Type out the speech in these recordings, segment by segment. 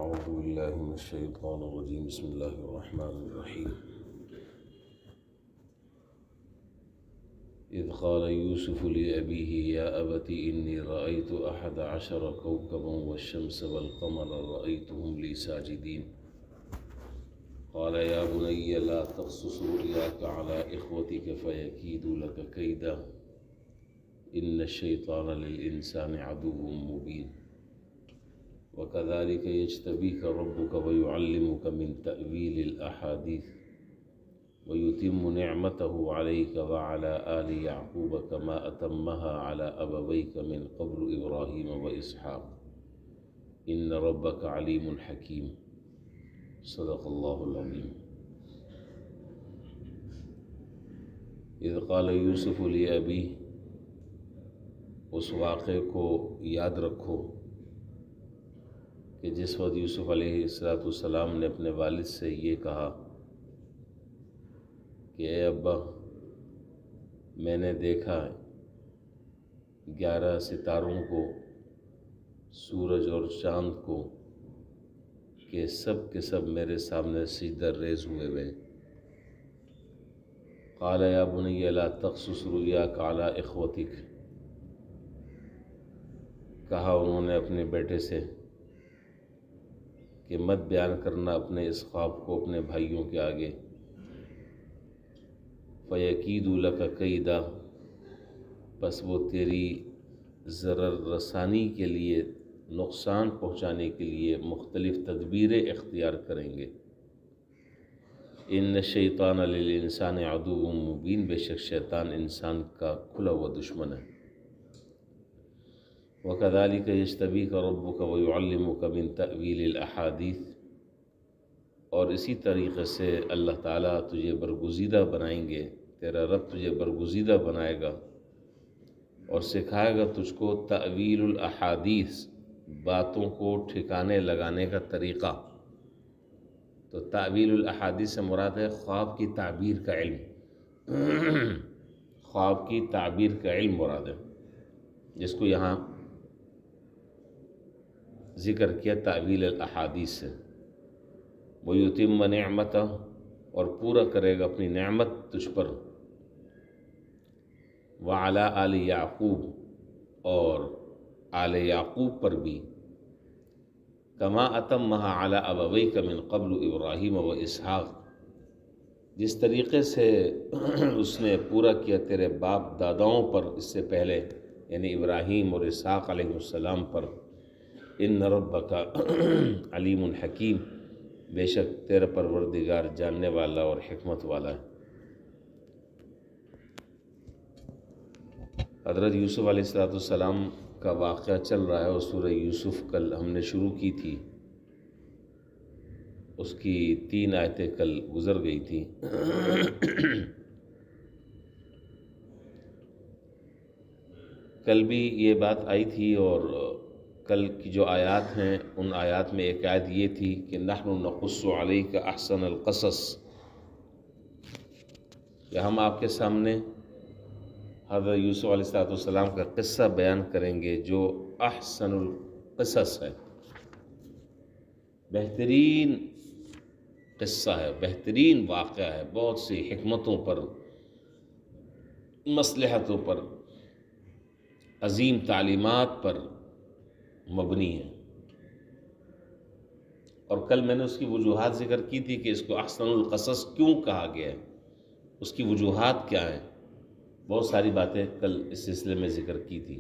أعوذ بالله من الشيطان الرجيم بسم الله الرحمن الرحيم إذ قال يوسف لأبيه يا أبت إني رأيت 11 كوكبا والشمس والقمر رأيتهم لي ساجدين قال يا بني لا تقصص رؤياك على إخوتك فيكيدوا لك كيدا إن الشيطان للإنسان عدو مبين وكذلك يجتبيك ربك ويعلمك من تأويل الأحاديث ويتم نعمته عليك وعلى آل يعقوب كما أتمها على أبويك من قبل إبراهيم وإسحاق إن ربك عليم حكيم صدق الله العظيم إذ قال يوسف لأبيه اس واقعے کو یاد رکھو کہ جس وقت یوسف علیہ السلام نے اپنے والد سے یہ کہا کہ اے ابا میں نے دیکھا 11 ستاروں کو، سورج اور چاند کو کہ سب کے سب میرے سامنے سجدہ ریز ہوئے ہوئے۔ قال یا بنی لا تقصص رؤیاک علی اخوتک، کہا انہوں نے اپنے بیٹے سے کہ مت بیان کرنا اپنے اس خواب کو اپنے بھائیوں کے آگے۔ فَيَكِيدُ لَكَ كَيْدًا، پس وہ تیری ضرر رسانی کے لیے، نقصان پہنچانے کے لیے مختلف تدبیریں اختیار کریں گے۔ ان الشیطان للانسان عدو مبین، بے شک شیطان انسان کا کھلا ہوا دشمن ہے۔ وَكَذَلِكَ يَجْتَبِيكَ رَبُّكَ وَيُعَلِّمُكَ مِن تَأْوِيلِ الْأَحَادِيثِ، اور اسی طریقے سے اللہ تعالیٰ تجھے برگزیدہ بنائیں گے، تیرا رب تجھے برگزیدہ بنائے گا اور سکھائے گا تجھ کو تأویل الاحادیث، باتوں کو ٹھکانے لگانے کا طریقہ۔ تو تأویل الاحادیث سے مراد ہے خواب کی تعبیر کا علم، خواب کی تعبیر کا علم مراد ہے، جس کو یہاں ذکر کیا تأویل الاحادیث سے۔ وَيُتِمَّ نِعْمَتَهُ، اور پورا کرے گا اپنی نعمت تجھ پر۔ وَعَلَىٰ آلِ یعقوب، اور آل یعقوب پر بھی۔ کما أتمها على أبويك من قبل ابراہیم و اسحاق، جس طریقے سے اس نے پورا کیا تیرے باپ داداؤں پر اس سے پہلے، یعنی ابراہیم اور اسحاق علیہ السلام پر۔ ان ربک علیم حکیم، بے شک تیرا پروردگار جاننے والا اور حکمت والا ہے۔ حضرت یوسف علیہ السلام کا واقعہ چل رہا ہے، اور سورہ یوسف کل ہم نے شروع کی تھی، اس کی 3 آیتیں کل گزر گئی تھی۔ کل بھی یہ بات آئی تھی، اور کل کی جو آیات ہیں ان آیات میں ایک آیت یہ تھی کہ نحن نقص علیک احسن القصص، کہ ہم آپ کے سامنے حضرت یوسف علیہ السلام کا قصہ بیان کریں گے جو احسن القصص ہے، بہترین قصہ ہے، بہترین واقعہ ہے، بہت سی حکمتوں پر، مصلحتوں پر، عظیم تعلیمات پر مبنی ہے۔ اور کل میں نے اس کی وجوہات ذکر کی تھی کہ اس کو احسن القصص کیوں کہا گیا ہے، اس کی وجوہات کیا ہیں، بہت ساری باتیں کل اس سلسلے میں ذکر کی تھی۔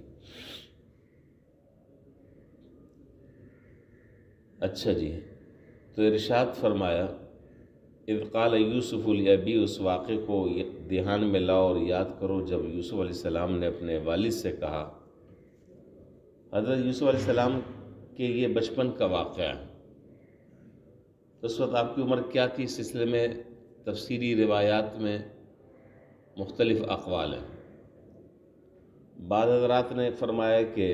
اچھا جی، تو ارشاد فرمایا اذ قال یوسف لابی، اس واقعے کو دھیان میں لاؤ اور یاد کرو جب یوسف علیہ السلام نے اپنے والد سے کہا۔ حضرت یوسف علیہ السلام کے یہ بچپن کا واقعہ ہے۔ اس وقت آپ کی عمر کیا تھی، اس سلسلے میں تفسیری روایات میں مختلف اقوال ہیں۔ بعض حضرات نے فرمایا کہ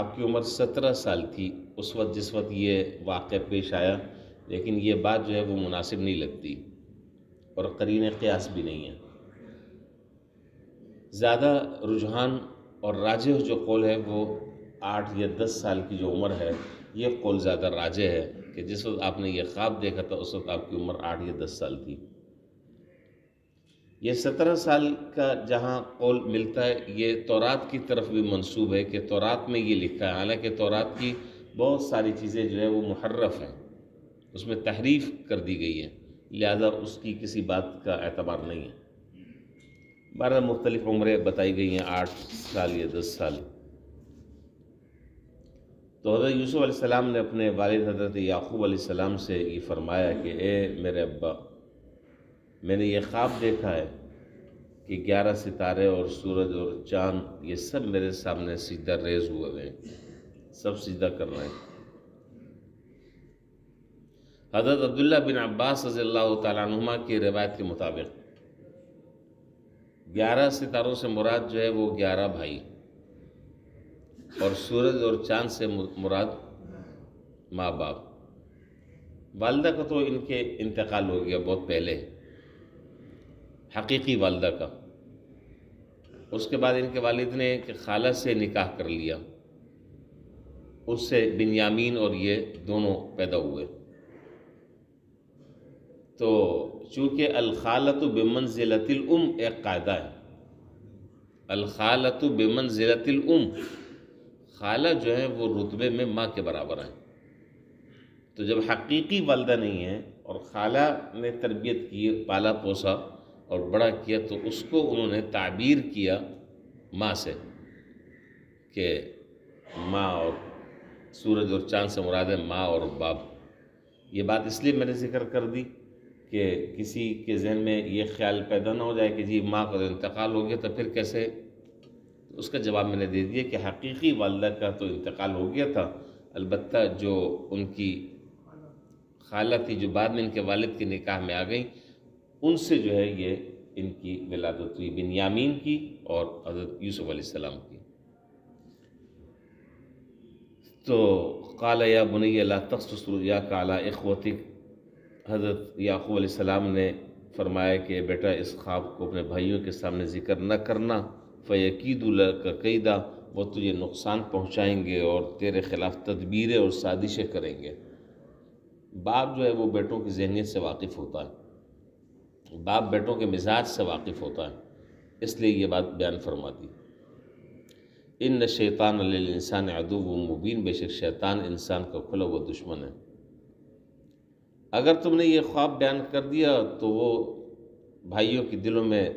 آپ کی عمر 17 سال تھی اس وقت جس وقت یہ واقعہ پیش آیا، لیکن یہ بات جو ہے وہ مناسب نہیں لگتی اور قرین قیاس بھی نہیں ہے۔ زیادہ رجحان اور راجح جو قول ہے وہ 8 یا 10 سال کی جو عمر ہے یہ قول زیادہ راجح ہے کہ جس وقت آپ نے یہ خواب دیکھا تھا اس وقت آپ کی عمر 8 یا 10 سال تھی۔ یہ 17 سال کا جہاں قول ملتا ہے یہ تورات کی طرف بھی منسوب ہے کہ تورات میں یہ لکھا ہے، حالانکہ تورات کی بہت ساری چیزیں جو ہے وہ محرف ہیں، اس میں تحریف کر دی گئی ہے، لہذا اس کی کسی بات کا اعتبار نہیں ہے۔ 12 مختلف عمریں بتائی گئی ہیں، 8 سال یا 10 سال۔ تو حضرت یوسف علیہ السلام نے اپنے والد حضرت یعقوب علیہ السلام سے یہ فرمایا کہ اے میرے ابا، میں نے یہ خواب دیکھا ہے کہ 11 ستارے اور سورج اور چاند یہ سب میرے سامنے سجدہ ریز ہوئے ہیں، سب سجدہ کر رہے ہیں۔ حضرت عبداللہ بن عباس رضی اللہ تعالیٰ عنہما کی روایت کے مطابق 11 ستاروں سے مراد جو ہے وہ 11 بھائی، اور سورج اور چاند سے مراد ماں باپ۔ والدہ کا تو ان کے انتقال ہو گیا بہت پہلے، حقیقی والدہ کا۔ اس کے بعد ان کے والد نے ایک خالہ سے نکاح کر لیا، اس سے بنیامین اور یہ دونوں پیدا ہوئے۔ تو چونکہ الخالۃ بمنزلۃ الام ایک قاعدہ ہے، الخالۃ بمنزلۃ الام، خالہ جو ہے وہ رتبے میں ماں کے برابر ہیں۔ تو جب حقیقی والدہ نہیں ہے اور خالہ نے تربیت کی، پالا پوسا اور بڑا کیا، تو اس کو انہوں نے تعبیر کیا ماں سے کہ ماں، اور سورج اور چاند سے مراد ہے ماں اور باپ۔ یہ بات اس لیے میں نے ذکر کر دی کہ کسی کے ذہن میں یہ خیال پیدا نہ ہو جائے کہ جی ماں کا انتقال ہو گیا تو پھر کیسے۔ اس کا جواب میں نے دے دیا کہ حقیقی والدہ کا تو انتقال ہو گیا تھا، البتہ جو ان کی خالہ تھی جو بعد میں ان کے والد کے نکاح میں آ گئیں، ان سے جو ہے یہ ان کی ولادت ہوئی، بنیامین کی اور حضرت یوسف علیہ السلام کی۔ تو قال یا بنی لا تقصص رؤیاک علی اخوتک، حضرت یعقوب علیہ السلام نے فرمایا کہ بیٹا اس خواب کو اپنے بھائیوں کے سامنے ذکر نہ کرنا، فَيَكِيدُ لَكَ كَيْدًا، وہ تجھے نقصان پہنچائیں گے اور تیرے خلاف تدبیریں اور سازشیں کریں گے۔ باپ جو ہے وہ بیٹوں کی ذہنیت سے واقف ہوتا ہے، باپ بیٹوں کے مزاج سے واقف ہوتا ہے، اس لیے یہ بات بیان فرماتی۔ ان الشیطان للانسان عدو مبین، بے شک شیطان انسان کا کھلا ہوا دشمن ہے۔ اگر تم نے یہ خواب بیان کر دیا تو وہ بھائیوں کے دلوں میں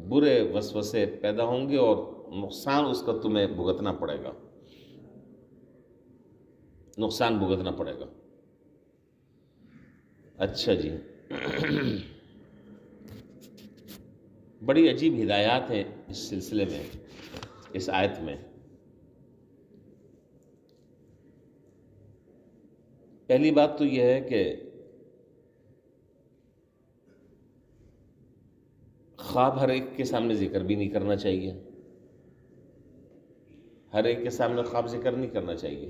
برے وسوسے پیدا ہوں گے اور نقصان اس کا تمہیں بھگتنا پڑے گا، نقصان بھگتنا پڑے گا۔ اچھا جی، بڑی عجیب ہدایات ہیں اس سلسلے میں، اس آیت میں۔ پہلی بات تو یہ ہے کہ خواب ہر ایک کے سامنے ذکر بھی نہیں کرنا چاہیے، ہر ایک کے سامنے خواب ذکر نہیں کرنا چاہیے،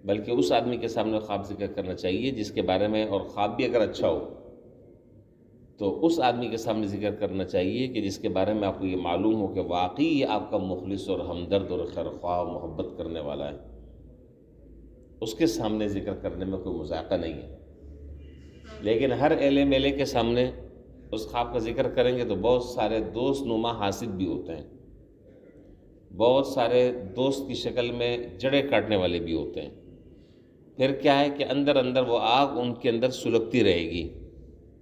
بلکہ اس آدمی کے سامنے خواب ذکر کرنا چاہیے جس کے بارے میں، اور خواب بھی اگر اچھا ہو تو اس آدمی کے سامنے ذکر کرنا چاہیے کہ جس کے بارے میں آپ کو یہ معلوم ہو کہ واقعی یہ آپ کا مخلص اور ہمدرد اور خیرخواہ محبت کرنے والا ہے، اس کے سامنے ذکر کرنے میں کوئی مذاقہ نہیں ہے۔ لیکن ہر ایلے میلے کے سامنے اس خواب کا ذکر کریں گے تو بہت سارے دوست نما حاسد بھی ہوتے ہیں، بہت سارے دوست کی شکل میں جڑیں کاٹنے والے بھی ہوتے ہیں۔ پھر کیا ہے کہ اندر اندر وہ آگ ان کے اندر سلگتی رہے گی،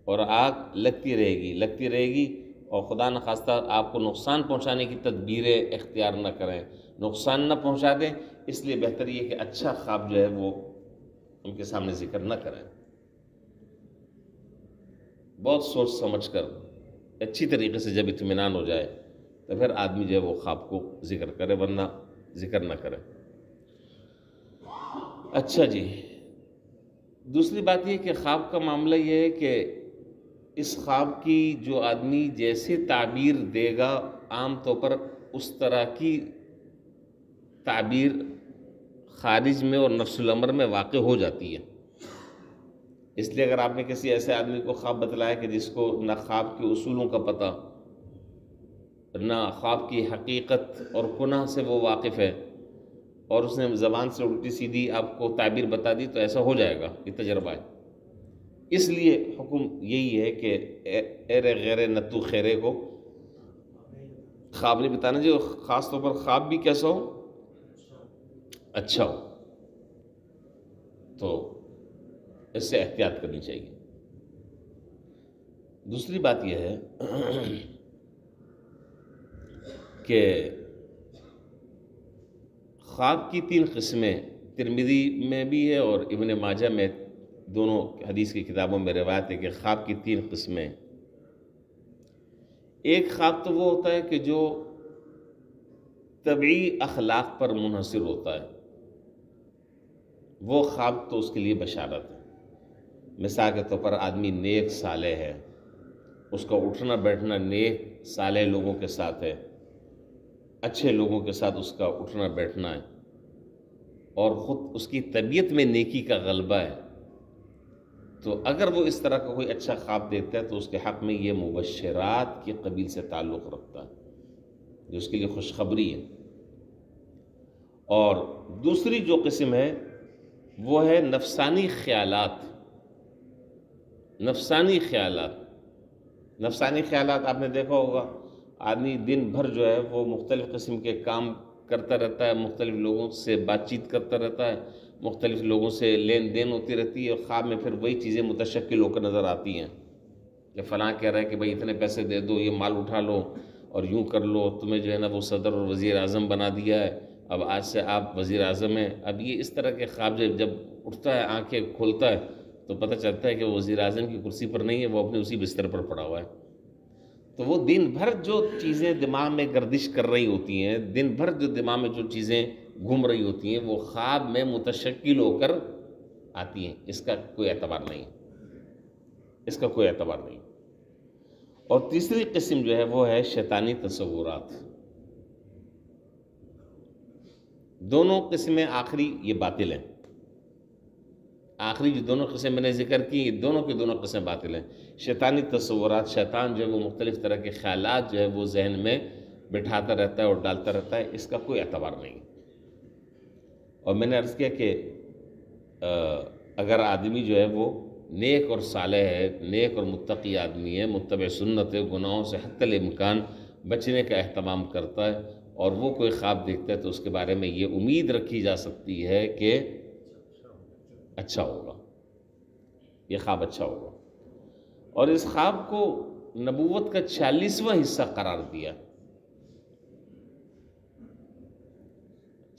اور آگ لگتی رہے گی، اور خدا نخواستہ آپ کو نقصان پہنچانے کی تدبیریں اختیار نہ کریں، نقصان نہ پہنچا دیں۔ اس لیے بہتر یہ کہ اچھا خواب جو ہے وہ ان کے سامنے ذکر نہ کریں، بہت سوچ سمجھ کر اچھی طریقے سے جب اطمینان ہو جائے تو پھر آدمی جو ہے وہ خواب کو ذکر کرے، ورنہ ذکر نہ کرے۔ اچھا جی، دوسری بات یہ کہ خواب کا معاملہ یہ ہے کہ اس خواب کی جو آدمی جیسے تعبیر دے گا، عام طور پر اس طرح کی تعبیر خارج میں اور نفس الامر میں واقع ہو جاتی ہے۔ اس لیے اگر آپ نے کسی ایسے آدمی کو خواب بتلایا کہ جس کو نہ خواب کے اصولوں کا پتہ، نہ خواب کی حقیقت اور کنہ سے وہ واقف ہے، اور اس نے زبان سے الٹی سیدھی آپ کو تعبیر بتا دی تو ایسا ہو جائے گا، یہ تجربہ ہے۔ اس لیے حکم یہی ہے کہ اے غیر نتو خیرے کو خواب نہیں بتانا جو خاص طور پر خواب بھی کیسا ہو، اچھا ہو، تو اس سے احتیاط کرنی چاہیے۔ دوسری بات یہ ہے کہ خواب کی 3 قسمیں ترمذی میں بھی ہے اور ابن ماجہ میں، دونوں حدیث کی کتابوں میں روایت ہے کہ خواب کی 3 قسمیں۔ ایک خواب تو وہ ہوتا ہے کہ جو طبعی اخلاق پر منحصر ہوتا ہے، وہ خواب تو اس کے لیے بشارت ہے۔ مثال کے طور پر آدمی نیک صالح ہے، اس کا اٹھنا بیٹھنا نیک صالح لوگوں کے ساتھ ہے، اچھے لوگوں کے ساتھ اس کا اٹھنا بیٹھنا ہے، اور خود اس کی طبیعت میں نیکی کا غلبہ ہے، تو اگر وہ اس طرح کا کوئی اچھا خواب دیتا ہے تو اس کے حق میں یہ مبشرات کی قبیل سے تعلق رکھتا ہے، جو اس کے لیے خوشخبری ہے۔ اور دوسری جو قسم ہے وہ ہے نفسانی خیالات۔ نفسانی خیالات آپ نے دیکھا ہوگا، آدمی دن بھر جو ہے وہ مختلف قسم کے کام کرتا رہتا ہے، مختلف لوگوں سے بات چیت کرتا رہتا ہے، مختلف لوگوں سے لین دین ہوتی رہتی ہے، اور خواب میں پھر وہی چیزیں متشکل ہو کر نظر آتی ہیں کہ فلاں کہہ رہا ہے کہ بھائی اتنے پیسے دے دو، یہ مال اٹھا لو اور یوں کر لو، تمہیں جو ہے نا وہ صدر اور وزیر اعظم بنا دیا ہے، اب آج سے آپ وزیر اعظم ہیں۔ اب یہ اس طرح کے خواب جب اٹھتا ہے، آنکھیں کھولتا ہے، تو پتہ چلتا ہے کہ وہ وزیر اعظم کی کرسی پر نہیں ہے، وہ اپنے اسی بستر پر پڑا ہوا ہے۔ تو وہ دن بھر جو چیزیں دماغ میں گردش کر رہی ہوتی ہیں، دن بھر جو دماغ میں جو چیزیں گھوم رہی ہوتی ہیں، وہ خواب میں متشکل ہو کر آتی ہیں۔ اس کا کوئی اعتبار نہیں، اس کا کوئی اعتبار نہیں۔ اور تیسری قسم جو ہے وہ ہے شیطانی تصورات۔ دونوں قسمیں آخری یہ باطل ہیں۔ آخری جو دونوں قسمیں میں نے ذکر کی، یہ دونوں کی دونوں قسمیں باطل ہیں۔ شیطانی تصورات، شیطان جو ہے وہ مختلف طرح کے خیالات جو ہے وہ ذہن میں بٹھاتا رہتا ہے اور ڈالتا رہتا ہے، اس کا کوئی اعتبار نہیں۔ اور میں نے عرض کیا کہ اگر آدمی جو ہے وہ نیک اور صالح ہے، نیک اور متقی آدمی ہے، متبع سنت ہے، گناہوں سے حتی الامکان بچنے کا اہتمام کرتا ہے، اور وہ کوئی خواب دیکھتا ہے تو اس کے بارے میں یہ امید رکھی جا سکتی ہے کہ اچھا ہوگا، یہ خواب اچھا ہوگا۔ اور اس خواب کو نبوت کا 46واں حصہ قرار دیا،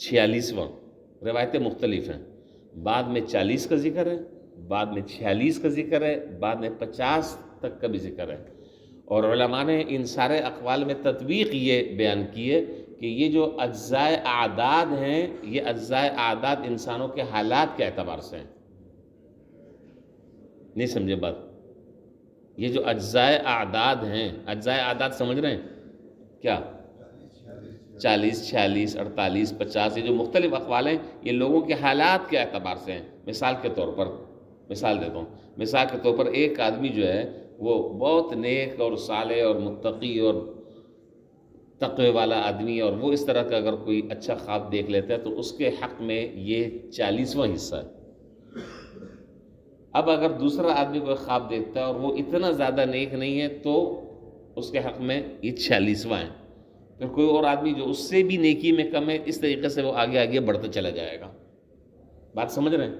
46واں۔ روایتیں مختلف ہیں، بعد میں 40 کا ذکر ہے، بعد میں 46 کا ذکر ہے، بعد میں 50 تک کا بھی ذکر ہے۔ اور علماء نے ان سارے اقوال میں تطبیق یہ بیان کی ہے کہ یہ جو اجزاء اعداد ہیں، یہ اجزاء اعداد انسانوں کے حالات کے اعتبار سے ہیں۔ نہیں سمجھے بات؟ یہ جو اجزاء اعداد ہیں، اجزاء اعداد سمجھ رہے ہیں کیا؟ 40، 46، 48، 50، یہ جو مختلف اقوال ہیں، یہ لوگوں کے حالات کے اعتبار سے ہیں۔ مثال کے طور پر مثال دیتا ہوں، مثال کے طور پر ایک آدمی جو ہے وہ بہت نیک اور صالح اور متقی اور تقوی والا آدمی، اور وہ اس طرح کا اگر کوئی اچھا خواب دیکھ لیتا ہے تو اس کے حق میں یہ 40واں حصہ ہے۔ اب اگر دوسرا آدمی کوئی خواب دیکھتا ہے اور وہ اتنا زیادہ نیک نہیں ہے تو اس کے حق میں یہ 46واں ہے۔ پھر کوئی اور آدمی جو اس سے بھی نیکی میں کم ہے، اس طریقے سے وہ آگے آگے بڑھتا چلا جائے گا۔ بات سمجھ رہے ہیں؟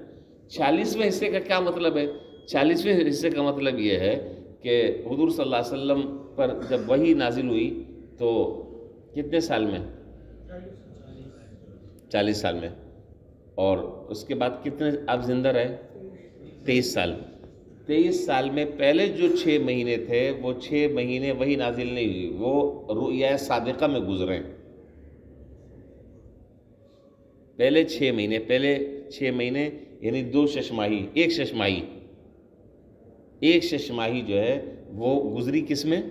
40ویں حصے کا کیا مطلب ہے؟ 40ویں حصے کا مطلب یہ ہے کہ حضور صلی اللہ علیہ وسلم پر جب وحی نازل ہوئی تو کتنے سال میں؟ 40 سال میں، اور اس کے بعد کتنے آپ زندہ رہے؟ 23 سال۔ 23 سال میں پہلے جو 6 مہینے تھے وہ 6 مہینے وہی نازل نہیں ہوئی، وہ رؤیا صادقہ میں گزرے۔ پہلے 6 مہینے یعنی 2 ششماہی، ایک ششماہی جو ہے وہ گزری کس میں؟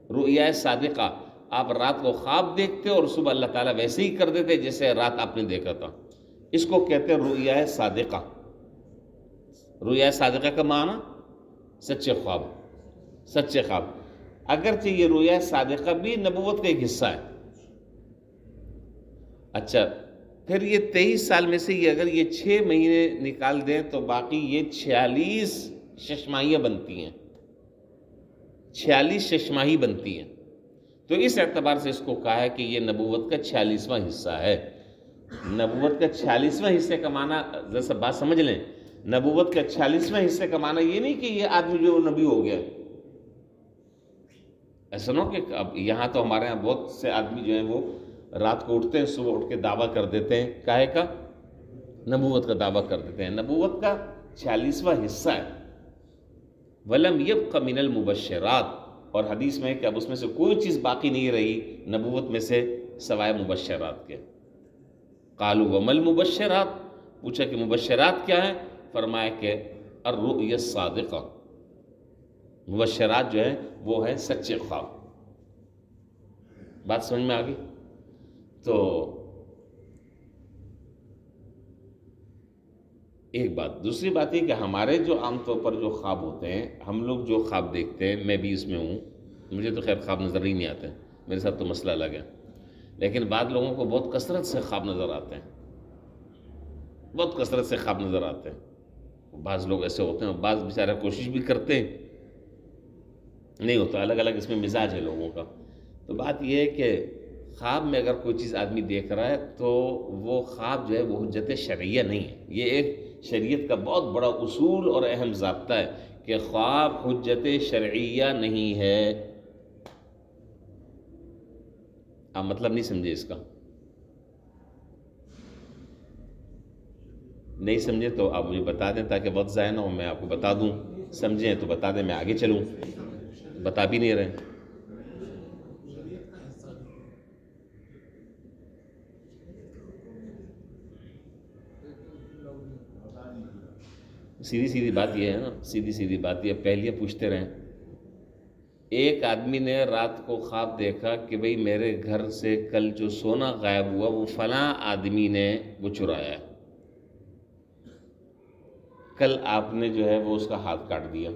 رؤیا صادقہ۔ آپ رات کو خواب دیکھتے اور صبح اللہ تعالیٰ ویسے ہی کر دیتے جیسے رات آپ نے دیکھا تھا۔ اس کو کہتے ہیں رؤیا صادقہ۔ رؤیا صادقہ کا معنی سچے خواب، سچے خواب۔ اگرچہ یہ رؤیا صادقہ بھی نبوت کا ایک حصہ ہے۔ اچھا، پھر یہ 23 سال میں سے یہ اگر یہ 6 مہینے نکال دیں تو باقی یہ 46 ششماہیاں بنتی ہیں، 46 ششماہی بنتی ہیں۔ تو اس اعتبار سے اس کو کہا ہے کہ یہ نبوت کا 46واں حصہ ہے۔ نبوت کا 46واں حصے کا معنی ذرا بات سمجھ لیں، نبوت کا 46واں حصے کا معنی یہ نہیں کہ یہ آدمی جو نبی ہو گیا۔ ایسا نہ ہو کہ اب یہاں تو ہمارے ہاں بہت سے آدمی جو ہیں وہ رات کو اٹھتے ہیں، صبح اٹھ کے دعویٰ کر دیتے ہیں، کاہے کا؟ نبوت کا دعویٰ کر دیتے ہیں۔ نبوت کا 46واں حصہ ہے۔ وَلَمْ يَبْقَ مِنَ الْمُبَشِّرَاتِ، اور حدیث میں ہے کہ اب اس میں سے کوئی چیز باقی نہیں رہی نبوت میں سے سوائے مبشرات کے۔ قَالُوا وَمَا الْمُبَشِّرَاتِ، پوچھا کہ مبشرات کیا ہیں؟ فرمایا کہ الرؤیا الصادقہ، مبشرات جو ہیں وہ ہے سچے خواب۔ بات سمجھ میں آ گئی؟ تو ایک بات، دوسری بات یہ کہ ہمارے جو عام طور پر جو خواب ہوتے ہیں، ہم لوگ جو خواب دیکھتے ہیں، میں بھی اس میں ہوں، مجھے تو خیر خواب نظر ہی نہیں آتے، میرے ساتھ تو مسئلہ الگ ہے، لیکن بعض لوگوں کو بہت کثرت سے خواب نظر آتے ہیں، بہت کثرت سے خواب نظر آتے ہیں۔ بعض لوگ ایسے ہوتے ہیں، بعض بیچارہ کوشش بھی کرتے ہیں، نہیں ہوتا، الگ الگ اس میں مزاج ہے لوگوں کا۔ تو بات یہ ہے کہ خواب میں اگر کوئی چیز آدمی دیکھ رہا ہے تو وہ خواب جو ہے وہ حجت شرعیہ نہیں ہے۔ یہ ایک شریعت کا بہت بڑا اصول اور اہم ضابطہ ہے کہ خواب حجت شرعیہ نہیں ہے۔ آپ مطلب نہیں سمجھے اس کا؟ نہیں سمجھے تو آپ مجھے بتا دیں تاکہ وقت ضائع نہ ہو، میں آپ کو بتا دوں۔ سمجھیں تو بتا دیں، میں آگے چلوں۔ بتا بھی نہیں رہے۔ سیدھی بات یہ ہے نا، سیدھی بات یہ، پہلے پوچھتے رہیں۔ ایک آدمی نے رات کو خواب دیکھا کہ بھئی میرے گھر سے کل جو سونا غائب ہوا وہ فلاں آدمی نے وہ چرایا ہے، کل آپ نے جو ہے وہ اس کا ہاتھ کاٹ دیا،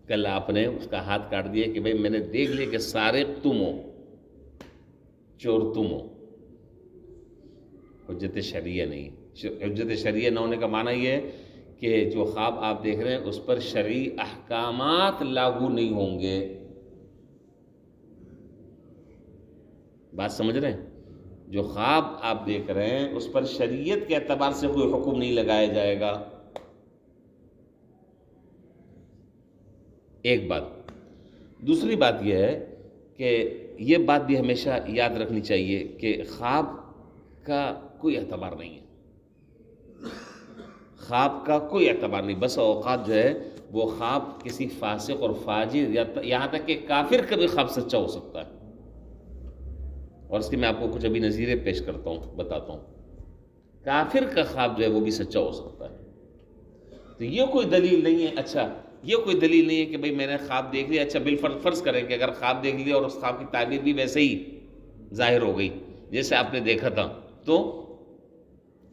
کل آپ نے اس کا ہاتھ کاٹ دیا کہ بھئی میں نے دیکھ لیا کہ سارق تم ہو، چور تم ہو۔ حجت شرعیہ نہیں۔ حجت شرعیہ نہ ہونے کا معنی یہ ہے کہ جو خواب آپ دیکھ رہے ہیں اس پر شرعی احکامات لاگو نہیں ہوں گے۔ بات سمجھ رہے ہیں؟ جو خواب آپ دیکھ رہے ہیں اس پر شریعت کے اعتبار سے کوئی حکم نہیں لگایا جائے گا۔ ایک بات۔ دوسری بات یہ ہے کہ یہ بات بھی ہمیشہ یاد رکھنی چاہیے کہ خواب کا کوئی اعتبار نہیں ہے، خواب کا کوئی اعتبار نہیں۔ بس اوقات جو ہے وہ خواب کسی فاسق اور فاجر یا یہاں تک کہ کافر کا بھی خواب سچا ہو سکتا ہے، اور اس کے میں آپ کو کچھ ابھی نظیریں پیش کرتا ہوں، بتاتا ہوں۔ کافر کا خواب جو ہے وہ بھی سچا ہو سکتا ہے۔ تو یہ کوئی دلیل نہیں ہے، اچھا یہ کوئی دلیل نہیں ہے کہ بھئی میں نے خواب دیکھ لیا، اچھا بالفرض فرض کریں کہ اگر خواب دیکھ لیا اور اس خواب کی تعبیر بھی ویسے ہی ظاہر ہو گئی جیسے آپ نے دیکھا تھا، تو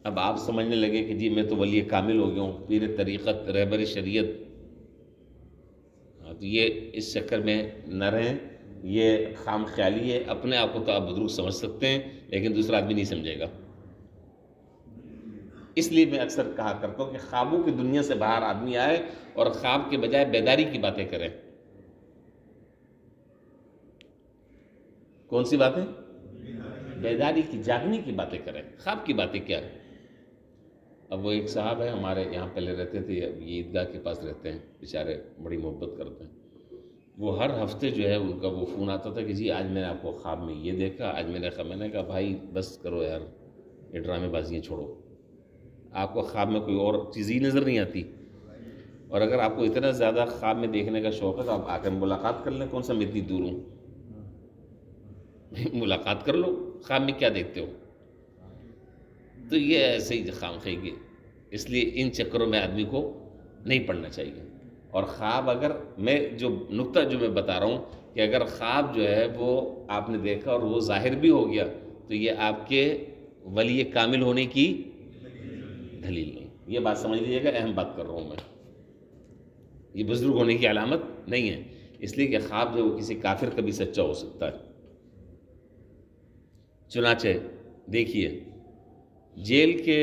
اب آپ سمجھنے لگے کہ جی میں تو ولی کامل ہو گیا ہوں، پیر طریقت، رہبر شریعت۔ تو یہ اس چکر میں نہ رہیں، یہ خام خیالی ہے۔ اپنے آپ کو تو آپ بزرگ سمجھ سکتے ہیں لیکن دوسرا آدمی نہیں سمجھے گا۔ اس لیے میں اکثر کہا کرتا ہوں کہ خوابوں کی دنیا سے باہر آدمی آئے اور خواب کے بجائے بیداری کی باتیں کریں۔ کون سی باتیں؟ بیداری کی، جاگنے کی باتیں کریں، خواب کی باتیں کیا ہیں؟ اب وہ ایک صاحب ہے ہمارے یہاں پہلے رہتے تھے، اب یہ عیدگاہ کے پاس رہتے ہیں، بیچارے بڑی محبت کرتے ہیں۔ وہ ہر ہفتے جو ہے ان کا وہ فون آتا تھا کہ جی آج میں نے آپ کو خواب میں یہ دیکھا، آج میں نے کہا بھائی بس کرو یار، یہ ڈرامے بازیاں چھوڑو، آپ کو خواب میں کوئی اور چیز ہی نظر نہیں آتی، اور اگر آپ کو اتنا زیادہ خواب میں دیکھنے کا شوق ہے تو آپ آ کر ملاقات کر لیں، کون سا میں اتنی دور ہوں، ملاقات کر لو، خواب میں کیا دیکھتے ہو؟ تو یہ ایسے ہی خام خواہی، اس لیے ان چکروں میں آدمی کو نہیں پڑنا چاہیے۔ اور خواب اگر میں جو نقطہ جو میں بتا رہا ہوں کہ اگر خواب جو ہے وہ آپ نے دیکھا اور وہ ظاہر بھی ہو گیا تو یہ آپ کے ولی کامل ہونے کی دلیل نہیں۔ یہ بات سمجھ لیجیے گا، اہم بات کر رہا ہوں میں، یہ بزرگ ہونے کی علامت نہیں ہے، اس لیے کہ خواب جو وہ کسی کافر کا بھی سچا ہو سکتا ہے۔ چنانچہ دیکھیے جیل کے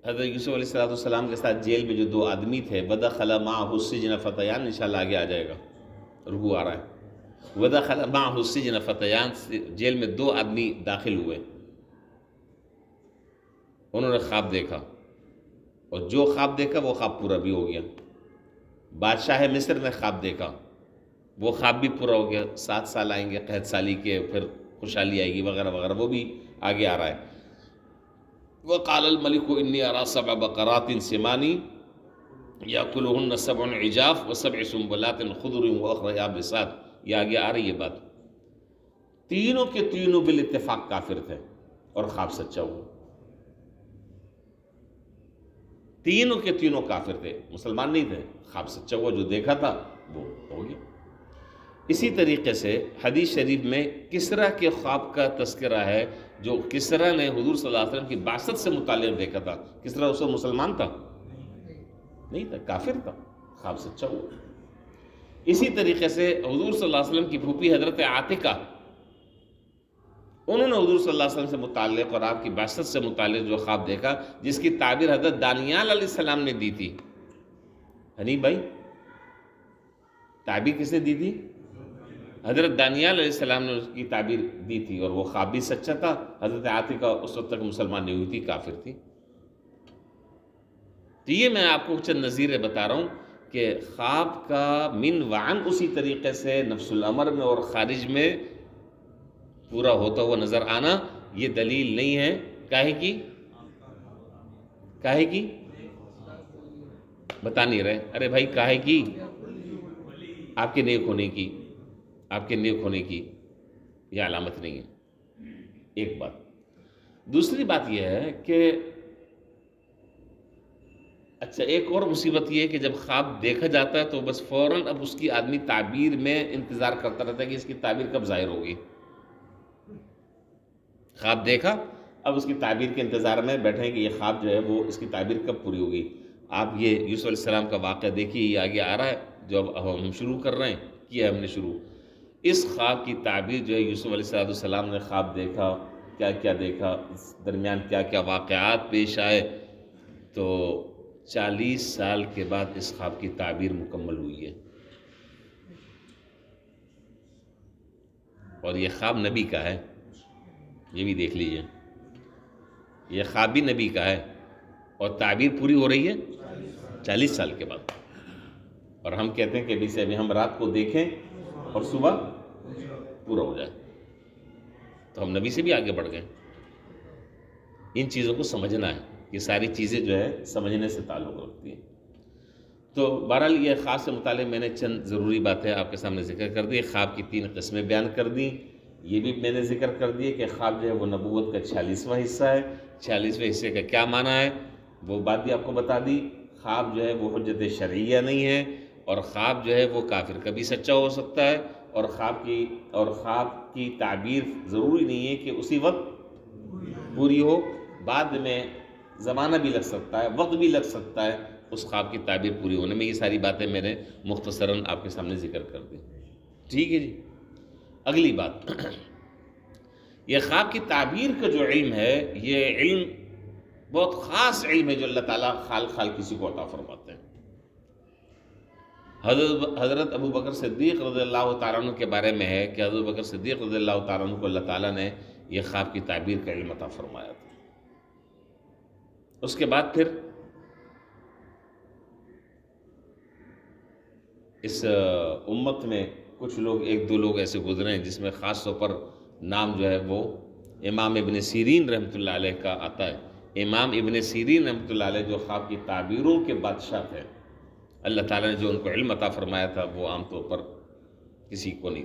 حضرت یوسف علیہ السلام کے ساتھ جیل میں جو دو آدمی تھے، وَدَخَلَ مَعَهُ السِّجْنَ فَتَيَانِ، انشاءاللہ آگے آ جائے گا، رکوع آ رہا ہے، وَدَخَلَ مَعَهُ السِّجْنَ فَتَيَانِ، جیل میں دو آدمی داخل ہوئے، انہوں نے خواب دیکھا، اور جو خواب دیکھا وہ خواب پورا بھی ہو گیا۔ بادشاہ مصر نے خواب دیکھا، وہ خواب بھی پورا ہو گیا، 7 سال آئیں گے قحط سالی کے، پھر خوشحالی آئے گی وغیرہ وغیرہ، وہ بھی آگے آ رہا ہے۔ وَقَالَ الْمَلِكُ إِنِّي أَرَىٰ سَبْعَ بَقَرَاتٍ سِمَانٍ يَأْكُلُهُنَّ سَبْعٌ عِجَافٌ وَسَبْعِ سُنبُلَاتٍ خُضْرٍ وَأُخْرَىٰ يَابِسَاتٍ، یہ آگے آ رہی ہے بات۔ تینوں کے تینوں بالاتفاق کافر تھے اور خواب سچا ہوا۔ تینوں کے تینوں کافر تھے، مسلمان نہیں تھے، خواب سچا ہوا، جو دیکھا تھا وہ ہو گیا۔ اسی طریقے سے حدیث شریف میں کسریٰ کے خواب کا تذکرہ ہے، جو کسریٰ نے حضور صلی اللہ علیہ وسلم کی بعثت سے متعلق دیکھا تھا۔ کسریٰ اس وقت مسلمان تھا؟ نہیں تھا، کافر تھا، خواب سچا ہوا۔ اسی طریقے سے حضور صلی اللہ علیہ وسلم کی پھوپھی حضرت عاتکہ، انہوں نے حضور صلی اللہ علیہ وسلم سے متعلق اور آپ کی بعثت سے متعلق جو خواب دیکھا، جس کی تعبیر حضرت دانیال علیہ السلام نے دی تھی۔ حنیف بھائی، تعبیر کس نے دی تھی؟ حضرت دانیال علیہ السلام نے اس کی تعبیر دی تھی، اور وہ خواب بھی سچا تھا۔ حضرت عاتکہ اس وقت تک مسلمان نہیں ہوئی تھی، کافر تھی۔ تو یہ میں آپ کو چند نظیریں بتا رہا ہوں کہ خواب کا من وعن اسی طریقے سے نفس الامر میں اور خارج میں پورا ہوتا ہوا نظر آنا، یہ دلیل نہیں ہے کاہے کی؟ کاہے کی؟ بتا نہیں رہے، ارے بھائی کاہے کی؟ آپ کے نیک ہونے کی، آپ کے نیک ہونے کی یہ علامت نہیں ہے، ایک بات۔ دوسری بات یہ ہے کہ اچھا ایک اور مصیبت یہ ہے کہ جب خواب دیکھا جاتا ہے تو بس فوراً اب اس کی آدمی تعبیر میں انتظار کرتا رہتا ہے کہ اس کی تعبیر کب ظاہر ہوگی۔ خواب دیکھا، اب اس کی تعبیر کے انتظار میں بیٹھے کہ یہ خواب جو ہے وہ اس کی تعبیر کب پوری ہوگی۔ آپ یہ یوسف علیہ السلام کا واقعہ دیکھیے، یہ آگے آ رہا ہے جو اب ہم شروع کر رہے ہیں، کیا ہم نے شروع۔ اس خواب کی تعبیر جو ہے یوسف علیہ السلام نے خواب دیکھا، کیا کیا دیکھا، اس درمیان کیا کیا واقعات پیش آئے، تو 40 سال کے بعد اس خواب کی تعبیر مکمل ہوئی ہے۔ اور یہ خواب نبی کا ہے، یہ بھی دیکھ لیجئے، یہ خواب بھی نبی کا ہے، اور تعبیر پوری ہو رہی ہے 40 سال کے بعد۔ اور ہم کہتے ہیں کہ ابھی ہم رات کو دیکھیں اور صبح پورا ہو جائے، تو ہم نبی سے بھی آگے بڑھ گئے۔ ان چیزوں کو سمجھنا ہے، یہ ساری چیزیں جو ہے سمجھنے سے تعلق رکھتی ہیں۔ تو بہرحال یہ خواب سے متعلق میں نے چند ضروری باتیں آپ کے سامنے ذکر کر دی۔ خواب کی 3 قسمیں بیان کر دیں، یہ بھی میں نے ذکر کر دیا کہ خواب جو ہے وہ نبوت کا 46واں حصہ ہے۔ 46ویں حصے کا کیا معنی ہے وہ بات بھی آپ کو بتا دی۔ خواب جو ہے وہ حجت شرعیہ نہیں ہے، اور خواب جو ہے وہ کافر کا بھی سچا ہو سکتا ہے، اور خواب کی تعبیر ضروری نہیں ہے کہ اسی وقت پوری ہو، بعد میں زمانہ بھی لگ سکتا ہے، وقت بھی لگ سکتا ہے اس خواب کی تعبیر پوری ہونے میں۔ یہ ساری باتیں میں نے مختصراً آپ کے سامنے ذکر کر دی، ٹھیک ہے جی۔ اگلی بات، یہ خواب کی تعبیر کا جو علم ہے، یہ علم بہت خاص علم ہے جو اللہ تعالیٰ خال کسی کو عطا فرماتے ہیں۔ حضرت ابو بکر صدیق رضی اللہ تعالیٰ عنہ کے بارے میں ہے کہ حضرت بکر صدیق رضی اللہ تعالیٰ عنہ کو اللہ تعالیٰ نے یہ خواب کی تعبیر کا علم عطا فرمایا تھا۔ اس کے بعد پھر اس امت میں کچھ لوگ، 1-2 لوگ ایسے گزرے ہیں جس میں خاص طور پر نام جو ہے وہ امام ابن سیرین رحمۃ اللہ علیہ کا آتا ہے۔ امام ابن سیرین رحمۃ اللہ علیہ جو خواب کی تعبیروں کے بادشاہ تھے، اللہ تعالیٰ نے جو ان کو علم عطا فرمایا تھا وہ عام طور پر کسی کو نہیں۔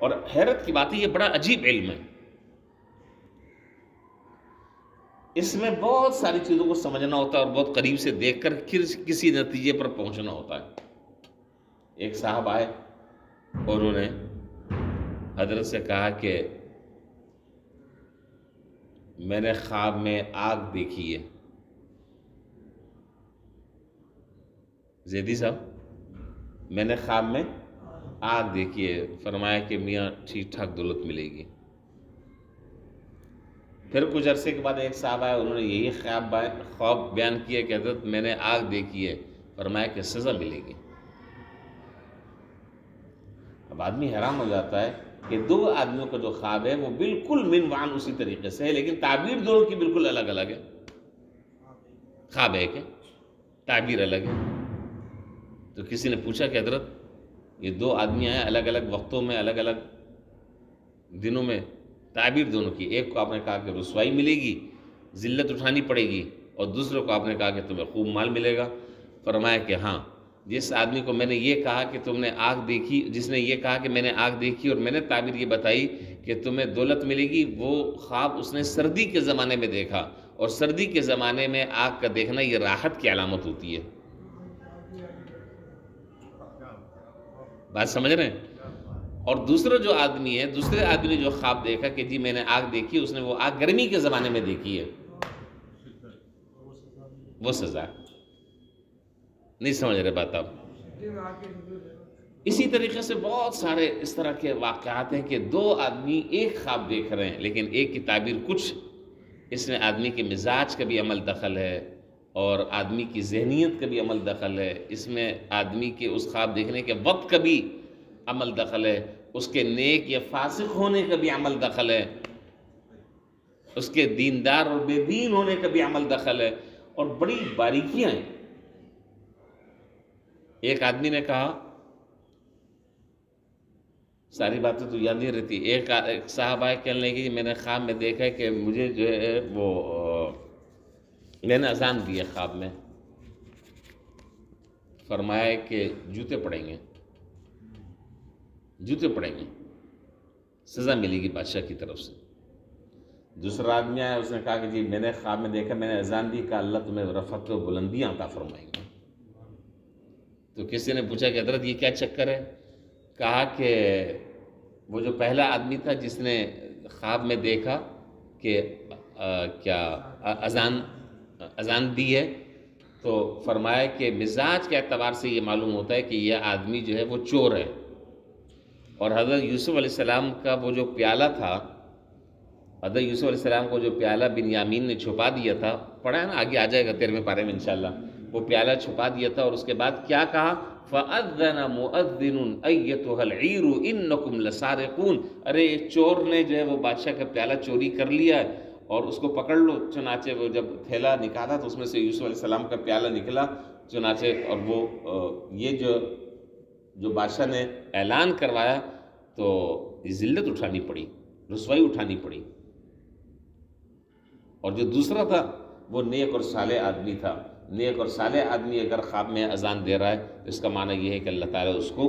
اور حیرت کی بات ہے، یہ بڑا عجیب علم ہے، اس میں بہت ساری چیزوں کو سمجھنا ہوتا ہے اور بہت قریب سے دیکھ کر کسی نتیجے پر پہنچنا ہوتا ہے۔ ایک صاحب آئے اور انہوں نے حضرت سے کہا کہ میں نے خواب میں آگ دیکھی ہے۔ زیدی صاحب، میں نے خواب میں آگ دیکھی ہے۔ فرمایا کہ میاں ٹھیک ٹھاک دولت ملے گی۔ پھر کچھ عرصے کے بعد ایک صاحب آئے، انہوں نے یہی خواب بیان کیا کہ حضرت میں نے آگ دیکھی ہے، فرمایا کہ سزا ملے گی۔ اب آدمی حیران ہو جاتا ہے کہ دو آدمیوں کا جو خواب ہے وہ بالکل من وعن اسی طریقے سے ہے، لیکن تعبیر دونوں کی بالکل الگ الگ ہے۔ خواب ایک ہے، تعبیر الگ ہے۔ تو کسی نے پوچھا کہ حضرت یہ دو آدمی ہیں الگ الگ وقتوں میں، الگ الگ دنوں میں، تعبیر دونوں کی، ایک کو آپ نے کہا کہ رسوائی ملے گی، ذلت اٹھانی پڑے گی، اور دوسرے کو آپ نے کہا کہ تمہیں خوب مال ملے گا۔ فرمایا کہ ہاں، جس آدمی کو میں نے یہ کہا کہ تم نے آگ دیکھی، جس نے یہ کہا کہ میں نے آگ دیکھی اور میں نے تعبیر یہ بتائی کہ تمہیں دولت ملے گی، وہ خواب اس نے سردی کے زمانے میں دیکھا، اور سردی کے زمانے میں آگ کا دیکھنا یہ راحت کی علامت ہوتی ہے۔ بات سمجھ رہے ہیں؟ اور دوسرا جو آدمی ہے، دوسرے آدمی نے جو خواب دیکھا کہ جی میں نے آگ دیکھی، اس نے وہ آگ گرمی کے زمانے میں دیکھی ہے، وہ سزا نہیں سمجھ رہے بات آپ۔ اسی طریقے سے بہت سارے اس طرح کے واقعات ہیں کہ دو آدمی ایک خواب دیکھ رہے ہیں، لیکن ایک کی تعبیر کچھ، اس میں آدمی کے مزاج کا بھی عمل دخل ہے اور آدمی کی ذہنیت کا بھی عمل دخل ہے، اس میں آدمی کے اس خواب دیکھنے کے وقت کا بھی عمل دخل ہے، اس کے نیک یا فاسق ہونے کا بھی عمل دخل ہے، اس کے دیندار اور بے دین ہونے کا بھی عمل دخل ہے، اور بڑی باریکیاں ہیں۔ ایک آدمی نے کہا، ساری باتیں تو یاد نہیں رہتی، ایک صاحب آئے کہنے لگے کہ میں نے خواب میں دیکھا کہ مجھے جو ہے وہ میں نے اذان دی ہے خواب میں، فرمایا کہ جوتے پڑیں گے، جوتے پڑیں گے، سزا ملے گی بادشاہ کی طرف سے۔ دوسرا آدمی آیا، اس نے کہا کہ جی میں نے خواب میں دیکھا، میں نے اذان دی، کہا اللہ تمہیں رفعت و بلندیاں عطا فرمائیں گے۔ تو کسی نے پوچھا کہ حضرت یہ کیا چکر ہے؟ کہا کہ وہ جو پہلا آدمی تھا جس نے خواب میں دیکھا کہ کیا اذان دی ہے، تو فرمایا کہ مزاج کے اعتبار سے یہ معلوم ہوتا ہے کہ یہ آدمی جو ہے وہ چور ہے، اور حضرت یوسف علیہ السلام کا وہ جو پیالہ تھا، حضرت یوسف علیہ السلام کو جو پیالہ بنیامین نے چھپا دیا تھا، پڑھا ہے نا، آگے آ جائے گا 13ویں پارے میں انشاءاللہ، وہ پیالہ چھپا دیا تھا، اور اس کے بعد کیا کہا؟ فَأَذَّنَ مُؤَذِّنٌ أَيَّتُهَا الْعِيرُ إِنَّكُمْ لَسَارِقُونَ، ارے چور نے جو ہے وہ بادشاہ کا پیالہ چوری کر لیا ہے اور اس کو پکڑ لو۔ چنانچہ وہ جب تھیلا نکالا تو اس میں سے یوسف علیہ السلام کا پیالہ نکلا، چنانچہ اور وہ یہ جو بادشاہ نے اعلان کروایا تو ذلت اٹھانی پڑی، رسوائی اٹھانی پڑی۔ اور جو دوسرا تھا وہ نیک اور صالح آدمی تھا۔ نیک اور صالح آدمی اگر خواب میں اذان دے رہا ہے تو اس کا معنی یہ ہے کہ اللہ تعالیٰ اس کو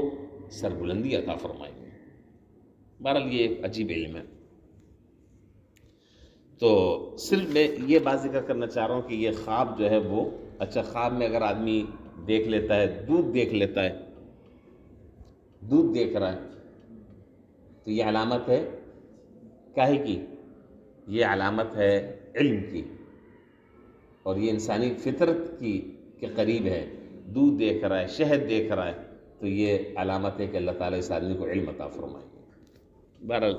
سربلندی عطا فرمائے گا۔ بہرحال یہ ایک عجیب علم ہے۔ تو صرف میں یہ بات ذکر کرنا چاہ رہا ہوں کہ یہ خواب جو ہے وہ، اچھا خواب میں اگر آدمی دیکھ لیتا ہے، دودھ دیکھ لیتا ہے، دودھ دیکھ رہا ہے، تو یہ علامت ہے کاہے کی؟ یہ علامت ہے علم کی، اور یہ انسانی فطرت کی کے قریب ہے۔ دودھ دیکھ رہا ہے، شہد دیکھ رہا ہے، تو یہ علامت ہے کہ اللہ تعالیٰ اس آدمی کو علم عطا فرمائے گا۔ بہرحال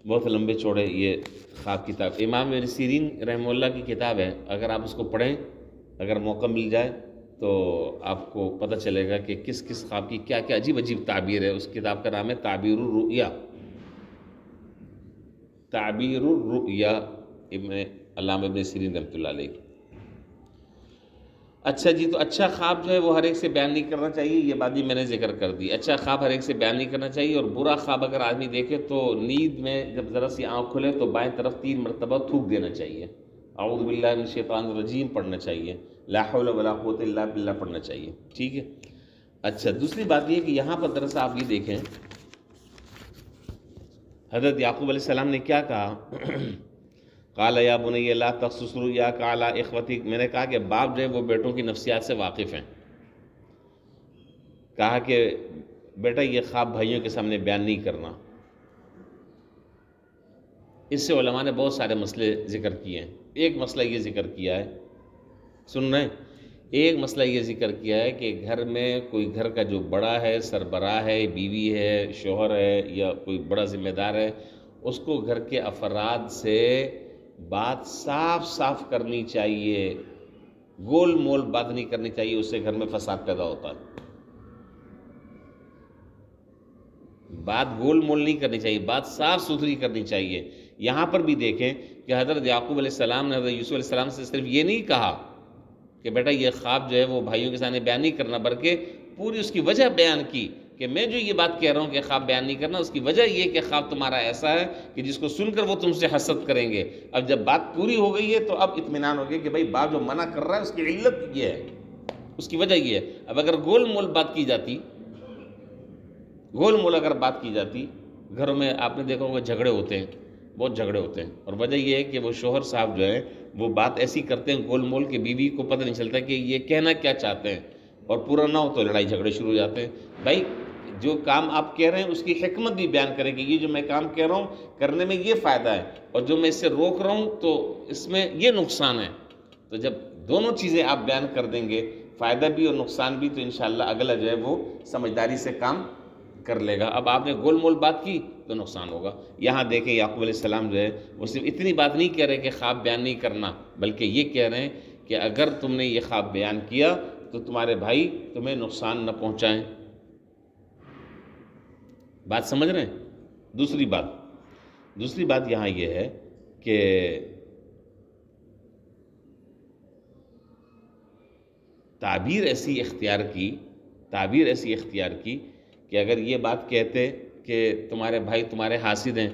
بہت لمبے چوڑے یہ خواب کتاب، امام ابن سیرین رحمہ اللہ کی کتاب ہے، اگر آپ اس کو پڑھیں، اگر موقع مل جائے تو آپ کو پتہ چلے گا کہ کس کس خواب کی کیا کیا عجیب عجیب تعبیر ہے۔ اس کتاب کا نام ہے تعبیر الرؤیا، تعبیر الرؤیا، علامہ ابن سیرین رحمۃ اللہ علیہ۔ اچھا جی، تو اچھا خواب جو ہے وہ ہر ایک سے بیان نہیں کرنا چاہیے، یہ بات بھی میں نے ذکر کر دی۔ اچھا خواب ہر ایک سے بیان نہیں کرنا چاہیے، اور برا خواب اگر آدمی دیکھے تو نیند میں جب ذرا سی آنکھ کھلے تو بائیں طرف 3 مرتبہ تھوک دینا چاہیے، اعوذ باللہ من الشیطان الرجیم پڑھنا چاہیے، لا حول ولا قوت الا باللہ پڑھنا چاہیے، ٹھیک ہے۔ اچھا دوسری بات یہ کہ یہاں پر دراصل آپ یہ دیکھیں حضرت یعقوب علیہ السلام نے کیا کہا؟ قال یا بنی لا تقصص رؤیاک علی اخوتک، میں نے کہا کہ باپ جو ہے وہ بیٹوں کی نفسیات سے واقف ہیں، کہا کہ بیٹا یہ خواب بھائیوں کے سامنے بیان نہیں کرنا۔ اس سے علماء نے بہت سارے مسئلے ذکر کیے ہیں۔ ایک مسئلہ یہ ذکر کیا ہے، سن رہے ہیں، ایک مسئلہ یہ ذکر کیا ہے کہ گھر میں کوئی گھر کا جو بڑا ہے، سربراہ ہے، بیوی ہے، شوہر ہے، یا کوئی بڑا ذمہ دار ہے، اس کو گھر کے افراد سے بات صاف صاف کرنی چاہیے، گول مول بات نہیں کرنی چاہیے، اس سے گھر میں فساد پیدا ہوتا ہے۔ بات گول مول نہیں کرنی چاہیے، بات صاف ستھری کرنی چاہیے۔ یہاں پر بھی دیکھیں کہ حضرت یعقوب علیہ السلام نے حضرت یوسف علیہ السلام سے صرف یہ نہیں کہا کہ بیٹا یہ خواب جو ہے وہ بھائیوں کے سامنے بیان نہیں کرنا، بلکہ پوری اس کی وجہ بیان کی کہ میں جو یہ بات کہہ رہا ہوں کہ خواب بیان نہیں کرنا، اس کی وجہ یہ کہ خواب تمہارا ایسا ہے کہ جس کو سن کر وہ تم سے حسد کریں گے۔ اب جب بات پوری ہو گئی ہے تو اب اطمینان ہو گیا کہ بھائی باپ جو منع کر رہا ہے اس کی علت یہ ہے، اس کی وجہ یہ ہے۔ اب اگر گول مول بات کی جاتی، گول مول اگر بات کی جاتی، گھروں میں آپ نے دیکھا ہوگا جھگڑے ہوتے ہیں، بہت جھگڑے ہوتے ہیں، اور وجہ یہ ہے کہ وہ شوہر صاحب جو ہے وہ بات ایسی کرتے ہیں گول مول کہ بیوی کو پتہ نہیں چلتا کہ یہ کہنا کیا چاہتے ہیں، اور پورا نہ ہو تو لڑائی جھگڑے شروع ہو جاتے ہیں۔ بھائی جو کام آپ کہہ رہے ہیں اس کی حکمت بھی بیان کریں کہ یہ جو میں کام کہہ رہا ہوں کرنے میں یہ فائدہ ہے، اور جو میں اس سے روک رہا ہوں تو اس میں یہ نقصان ہے۔ تو جب دونوں چیزیں آپ بیان کر دیں گے، فائدہ بھی اور نقصان بھی، تو انشاءاللہ اگلا جو ہے وہ سمجھداری سے کام کر لے گا۔ اب آپ نے گول مول بات کی تو نقصان ہوگا۔ یہاں دیکھیں یعقوب علیہ السلام جو ہے وہ صرف اتنی بات نہیں کہہ رہے کہ خواب بیان نہیں کرنا، بلکہ یہ کہہ رہے ہیں کہ اگر تم نے یہ خواب بیان کیا تو تمہارے بھائی تمہیں نقصان نہ پہنچائیں۔ بات سمجھ رہے ہیں؟ دوسری بات یہاں یہ ہے کہ تعبیر ایسی اختیار کی کہ اگر یہ بات کہتے کہ تمہارے بھائی تمہارے حاسد ہیں،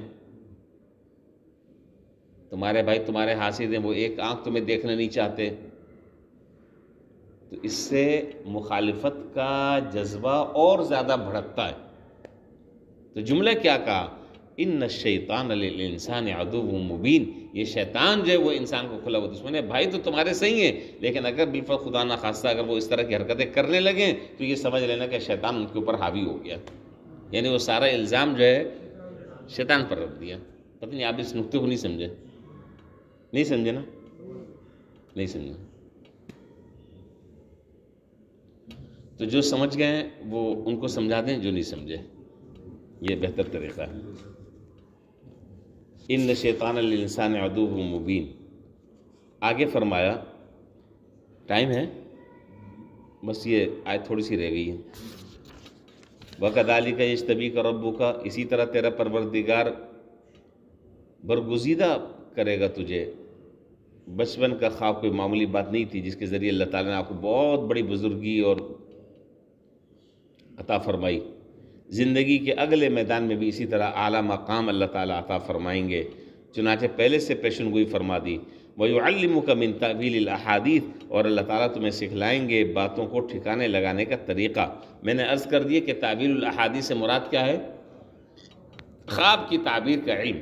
وہ ایک آنکھ تمہیں دیکھنا نہیں چاہتے، تو اس سے مخالفت کا جذبہ اور زیادہ بھڑکتا ہے۔ تو جملہ کیا کہا؟ ان الشیطان للانسان عدو مبین، یہ شیطان جو ہے وہ انسان کو کھلا ہوا دشمن ہے۔ بھائی تو تمہارے صحیح ہیں، لیکن اگر بالفرض خدا نہ خواستہ اگر وہ اس طرح کی حرکتیں کرنے لگیں تو یہ سمجھ لینا کہ شیطان ان کے اوپر حاوی ہو گیا، یعنی وہ سارا الزام جو ہے شیطان پر رکھ دیا۔ پتہ نہیں آپ اس نقطے کو نہیں سمجھے نا؟ نہیں سمجھے تو جو سمجھ گئے ہیں وہ ان کو سمجھا دیں، جو نہیں سمجھے یہ بہتر طریقہ ہے۔ ان شیطان للانسان عدو مبین۔ آگے فرمایا، ٹائم ہے بس یہ آیت تھوڑی سی رہ گئی ہے۔ وَكَذَلِكَ يَجْتَبِيكَ رَبُّكَ، اسی طرح تیرا پروردگار برگزیدہ کرے گا تجھے۔ بچپن کا خواب کوئی معمولی بات نہیں تھی جس کے ذریعے اللہ تعالیٰ نے آپ کو بہت بڑی بزرگی اور عطا فرمائی۔ زندگی کے اگلے میدان میں بھی اسی طرح اعلیٰ مقام اللہ تعالیٰ عطا فرمائیں گے، چنانچہ پہلے سے پیشن گوئی فرما دی۔ وَيُعَلِّمُكَ مِن تَأْوِيلِ الْأَحَادِيثِ، اور اللہ تعالیٰ تمہیں سکھلائیں گے باتوں کو ٹھکانے لگانے کا طریقہ۔ میں نے عرض کر دیا کہ تعبیر الاحادیث سے مراد کیا ہے؟ خواب کی تعبیر کا علم،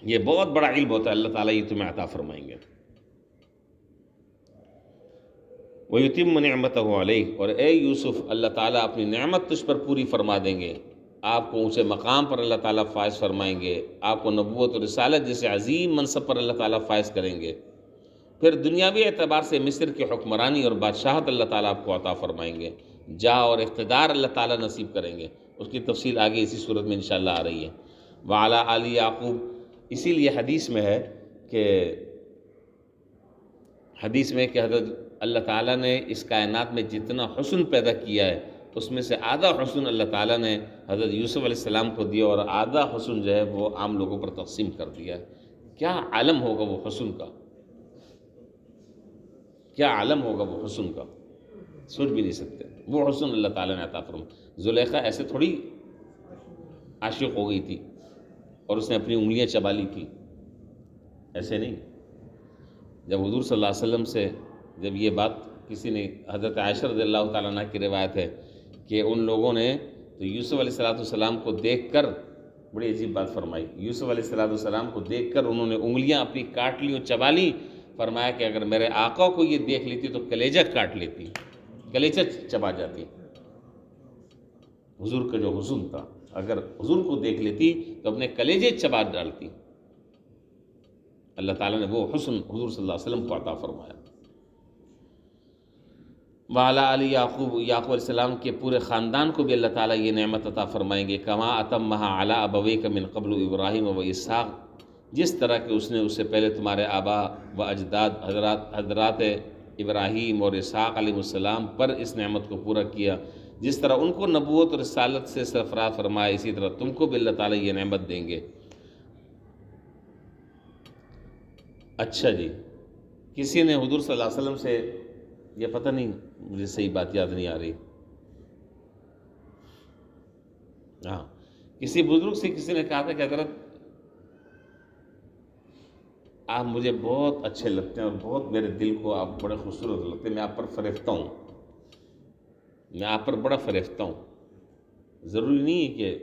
یہ بہت بڑا علم ہوتا ہے، اللہ تعالیٰ یہ تمہیں عطا فرمائیں گے۔ وَيُتِمُّ نِعْمَتَهُ عَلَيْكَ، اور اے یوسف اللہ تعالیٰ اپنی نعمت تجھ پر پوری فرما دیں گے، آپ کو اونچے مقام پر اللہ تعالیٰ فائز فرمائیں گے، آپ کو نبوت و رسالت جیسے عظیم منصب پر اللہ تعالیٰ فائز کریں گے۔ پھر دنیاوی اعتبار سے مصر کی حکمرانی اور بادشاہت اللہ تعالیٰ آپ کو عطا فرمائیں گے، جاہ اور اقتدار اللہ تعالیٰ نصیب کریں گے۔ اس کی تفصیل آگے اسی صورت میں انشاءاللہ آ رہی ہے۔ وَعَلَىٰ آلِ یعقوب، اسی لیے حدیث میں ہے کہ حضرت اللہ تعالیٰ نے اس کائنات میں جتنا حسن پیدا کیا ہے اس میں سے آدھا حسن اللہ تعالیٰ نے حضرت یوسف علیہ السلام کو دیا، اور آدھا حسن جو ہے وہ عام لوگوں پر تقسیم کر دیا ہے۔ کیا عالم ہوگا وہ حسن کا، کیا عالم ہوگا وہ حسن کا، سوچ بھی نہیں سکتے۔ وہ حسن اللہ تعالیٰ نے عطا فرمایا۔ زلیخا ایسے تھوڑی عاشق ہو گئی تھی اور اس نے اپنی انگلیاں چبا لی تھی، ایسے نہیں۔ جب حضور صلی اللہ علیہ وسلم سے جب یہ بات کسی نے، حضرت عائشہ رضی اللہ تعالیٰ عنہ کی روایت ہے کہ ان لوگوں نے تو یوسف علیہ السلام کو دیکھ کر بڑی عجیب بات فرمائی۔ یوسف علیہ السلام کو دیکھ کر انہوں نے انگلیاں اپنی کاٹ لی اور چبا لی۔ فرمایا کہ اگر میرے آقا کو یہ دیکھ لیتی تو کلیجہ کاٹ لیتی، کلیجہ چبا جاتی۔ حضور کا جو حسن تھا، اگر حضور کو دیکھ لیتی تو اپنے کلیجے چبا ڈالتی۔ اللہ تعالیٰ نے وہ حسن حضور صلی اللہ علیہ وسلم کو عطا فرمایا۔ وعلی علی یعقوب علیہ السلام کے پورے خاندان کو بھی اللہ تعالیٰ یہ نعمت عطا فرمائیں گے، کما اتمھا علی ابویک من قبل ابراہیم و اسحاق، جس طرح کہ اس نے اس سے پہلے تمہارے آبا و اجداد حضرات ابراہیم اور اسحاق علیہ السلام پر اس نعمت کو پورا کیا، جس طرح ان کو نبوت اور رسالت سے سرفراز فرمایا، اسی طرح تم کو بھی اللہ تعالیٰ یہ نعمت دیں گے۔ اچھا جی، کسی نے حضور صلی اللہ علیہ وسلم سے، یہ پتہ نہیں مجھے صحیح بات یاد نہیں آ رہی، ہاں کسی بزرگ سے کسی نے کہا تھا کہ حضرت آپ مجھے بہت اچھے لگتے ہیں اور بہت میرے دل کو آپ بڑے خوبصورت لگتے ہیں، میں آپ پر فریفتہ ہوں، میں آپ پر بڑا فریفتہ ہوں۔ ضروری نہیں ہے کہ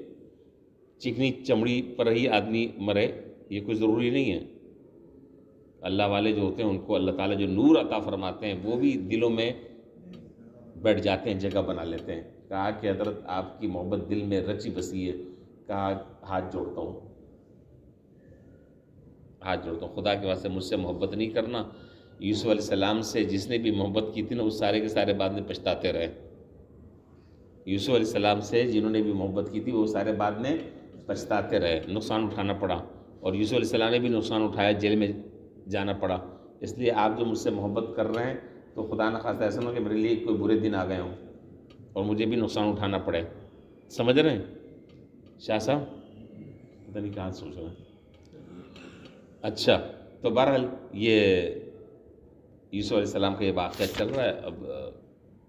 چکنی چمڑی پر ہی آدمی مرے، یہ کوئی ضروری نہیں ہے۔ اللہ والے جو ہوتے ہیں ان کو اللہ تعالیٰ جو نور عطا فرماتے ہیں وہ بھی دلوں میں بیٹھ جاتے ہیں، جگہ بنا لیتے ہیں۔ کہا کہ حضرت آپ کی محبت دل میں رچی بسی ہے، کہا ہاتھ جوڑتا ہوں، ہاتھ جوڑتا ہوں، خدا کے واسطے مجھ سے محبت نہیں کرنا۔ یوسف علیہ السلام سے جس نے بھی محبت کی تھی نا، وہ سارے کے سارے بعد میں پچھتاتے رہے۔ یوسف علیہ السلام سے جنہوں نے بھی محبت کی تھی وہ سارے بعد میں پچھتاتے رہے، نقصان اٹھانا پڑا، اور یوسف علیہ السلام نے بھی نقصان اٹھایا، جیل میں جانا پڑا۔ اس لیے آپ جو مجھ سے محبت کر رہے ہیں تو خدا نخواستہ ایسا نہ ہو کہ میرے لیے کوئی برے دن آ گئے ہوں اور مجھے بھی نقصان اٹھانا پڑے۔ سمجھ رہے ہیں شاہ صاحب؟ پتہ نہیں کہاں سوچ رہے ہیں۔ اچھا، تو بہرحال یہ یوسف علیہ السلام کا یہ واقعہ چل رہا ہے۔ اب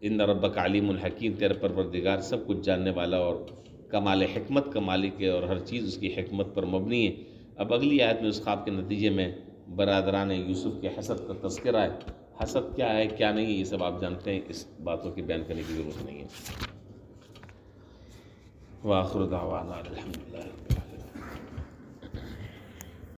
ان ربک علیم الحکیم، تیرا پروردگار سب کچھ جاننے والا اور کمال حکمت کا مالک ہے، اور ہر چیز اس کی حکمت پر مبنی ہے۔ اب اگلی آیت میں اس خواب کے نتیجے میں برادران یوسف کے حسد کا تذکرہ ہے۔ حسد کیا ہے کیا نہیں ہے یہ سب آپ جانتے ہیں، اس باتوں کی بیان کرنے کی ضرورت نہیں ہے۔ وآخر دعوانا الحمدللہ۔